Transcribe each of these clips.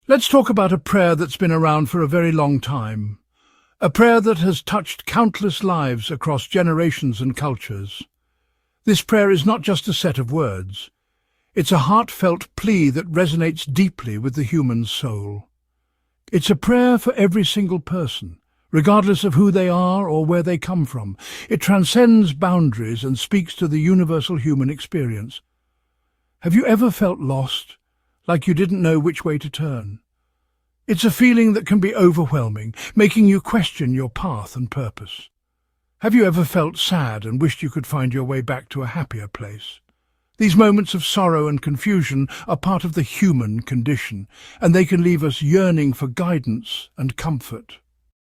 Let's talk about a prayer that's been around for a very long time. A prayer that has touched countless lives across generations and cultures. This prayer is not just a set of words. It's a heartfelt plea that resonates deeply with the human soul. It's a prayer for every single person, regardless of who they are or where they come from. It transcends boundaries and speaks to the universal human experience. Have you ever felt lost, like you didn't know which way to turn? It's a feeling that can be overwhelming, making you question your path and purpose. Have you ever felt sad and wished you could find your way back to a happier place? These moments of sorrow and confusion are part of the human condition, and they can leave us yearning for guidance and comfort.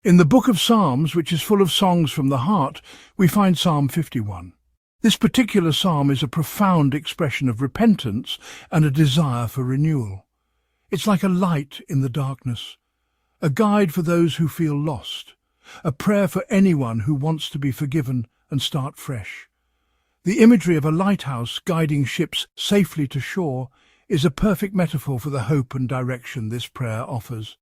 In the book of Psalms, which is full of songs from the heart, we find Psalm 51. This particular psalm is a profound expression of repentance and a desire for renewal. It's like a light in the darkness, a guide for those who feel lost, a prayer for anyone who wants to be forgiven and start fresh. The imagery of a lighthouse guiding ships safely to shore is a perfect metaphor for the hope and direction this prayer offers.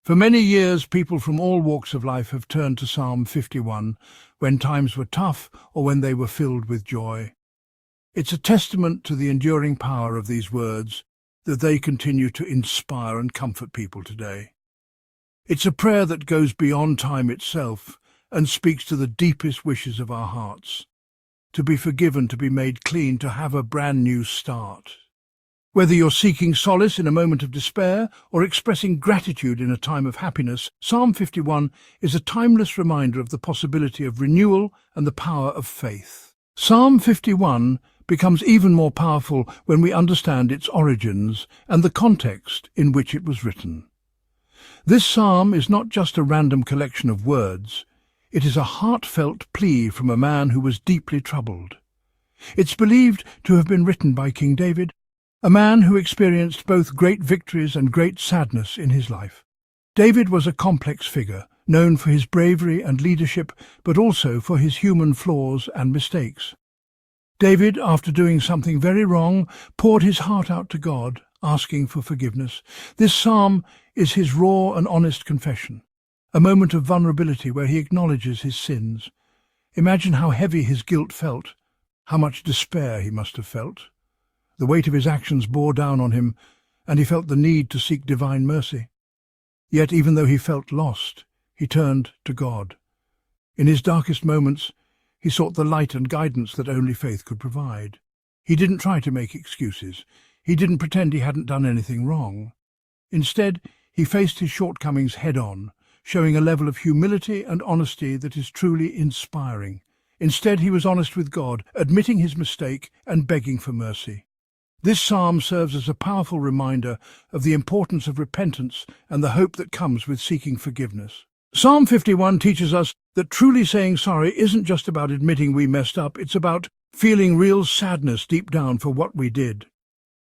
For many years, people from all walks of life have turned to Psalm 51 when times were tough or when they were filled with joy. It's a testament to the enduring power of these words that they continue to inspire and comfort people today. It's a prayer that goes beyond time itself and speaks to the deepest wishes of our hearts, to be forgiven, to be made clean, to have a brand new start. Whether you're seeking solace in a moment of despair or expressing gratitude in a time of happiness, Psalm 51 is a timeless reminder of the possibility of renewal and the power of faith. Psalm 51 becomes even more powerful when we understand its origins and the context in which it was written. This psalm is not just a random collection of words. It is a heartfelt plea from a man who was deeply troubled. It's believed to have been written by King David, a man who experienced both great victories and great sadness in his life. David was a complex figure, known for his bravery and leadership, but also for his human flaws and mistakes. David, after doing something very wrong, poured his heart out to God, asking for forgiveness. This psalm is his raw and honest confession, a moment of vulnerability where he acknowledges his sins. Imagine how heavy his guilt felt, how much despair he must have felt. The weight of his actions bore down on him, and he felt the need to seek divine mercy. Yet, even though he felt lost, he turned to God. In his darkest moments, he sought the light and guidance that only faith could provide. He didn't try to make excuses. He didn't pretend he hadn't done anything wrong. Instead, he faced his shortcomings head-on, showing a level of humility and honesty that is truly inspiring. Instead, he was honest with God, admitting his mistake and begging for mercy. This psalm serves as a powerful reminder of the importance of repentance and the hope that comes with seeking forgiveness. Psalm 51 teaches us that truly saying sorry isn't just about admitting we messed up, it's about feeling real sadness deep down for what we did.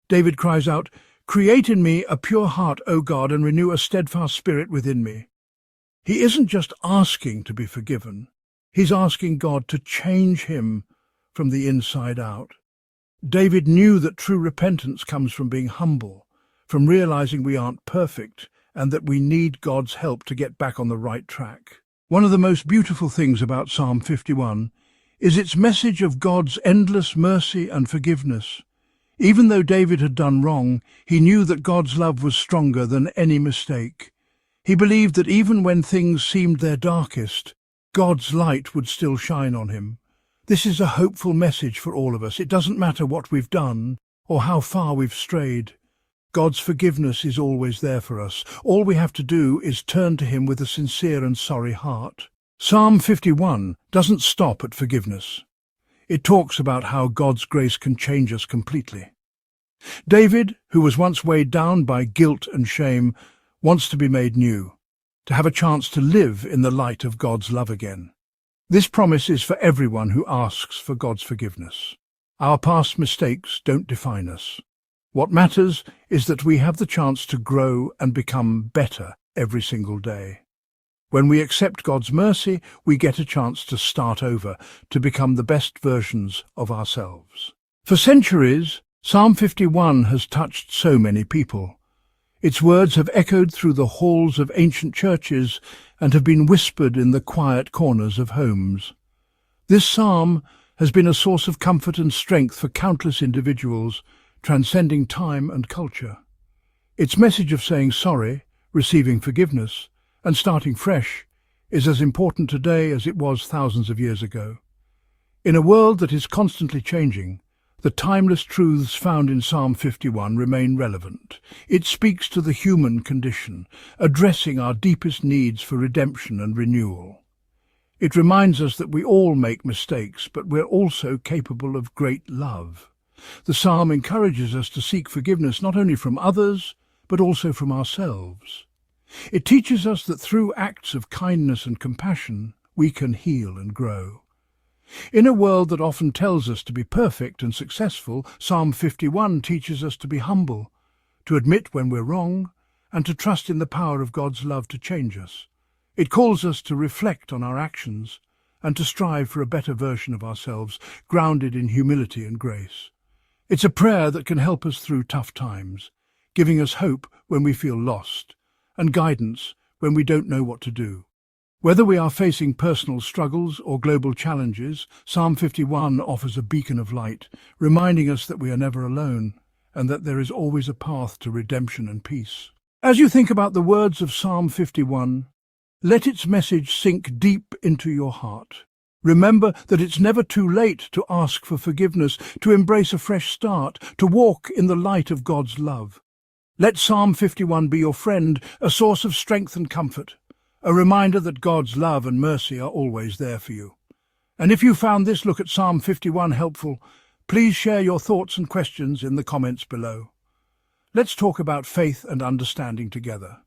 David cries out, "Create in me a pure heart, O God, and renew a steadfast spirit within me." He isn't just asking to be forgiven, he's asking God to change him from the inside out. David knew that true repentance comes from being humble, from realizing we aren't perfect, and that we need God's help to get back on the right track. One of the most beautiful things about Psalm 51 is its message of God's endless mercy and forgiveness. Even though David had done wrong, he knew that God's love was stronger than any mistake. He believed that even when things seemed their darkest, God's light would still shine on him. This is a hopeful message for all of us. It doesn't matter what we've done or how far we've strayed. God's forgiveness is always there for us. All we have to do is turn to him with a sincere and sorry heart. Psalm 51 doesn't stop at forgiveness. It talks about how God's grace can change us completely. David, who was once weighed down by guilt and shame, wants to be made new, to have a chance to live in the light of God's love again. This promise is for everyone who asks for God's forgiveness. Our past mistakes don't define us. What matters is that we have the chance to grow and become better every single day. When we accept God's mercy, we get a chance to start over, to become the best versions of ourselves. For centuries, Psalm 51 has touched so many people. Its words have echoed through the halls of ancient churches and have been whispered in the quiet corners of homes. This psalm has been a source of comfort and strength for countless individuals, transcending time and culture. Its message of saying sorry, receiving forgiveness, and starting fresh is as important today as it was thousands of years ago. In a world that is constantly changing, the timeless truths found in Psalm 51 remain relevant. It speaks to the human condition, addressing our deepest needs for redemption and renewal. It reminds us that we all make mistakes, but we're also capable of great love. The psalm encourages us to seek forgiveness not only from others, but also from ourselves. It teaches us that through acts of kindness and compassion, we can heal and grow. In a world that often tells us to be perfect and successful, Psalm 51 teaches us to be humble, to admit when we're wrong, and to trust in the power of God's love to change us. It calls us to reflect on our actions and to strive for a better version of ourselves, grounded in humility and grace. It's a prayer that can help us through tough times, giving us hope when we feel lost, and guidance when we don't know what to do. Whether we are facing personal struggles or global challenges, Psalm 51 offers a beacon of light, reminding us that we are never alone and that there is always a path to redemption and peace. As you think about the words of Psalm 51, let its message sink deep into your heart. Remember that it's never too late to ask for forgiveness, to embrace a fresh start, to walk in the light of God's love. Let Psalm 51 be your friend, a source of strength and comfort, a reminder that God's love and mercy are always there for you. And if you found this look at Psalm 51 helpful, please share your thoughts and questions in the comments below. Let's talk about faith and understanding together.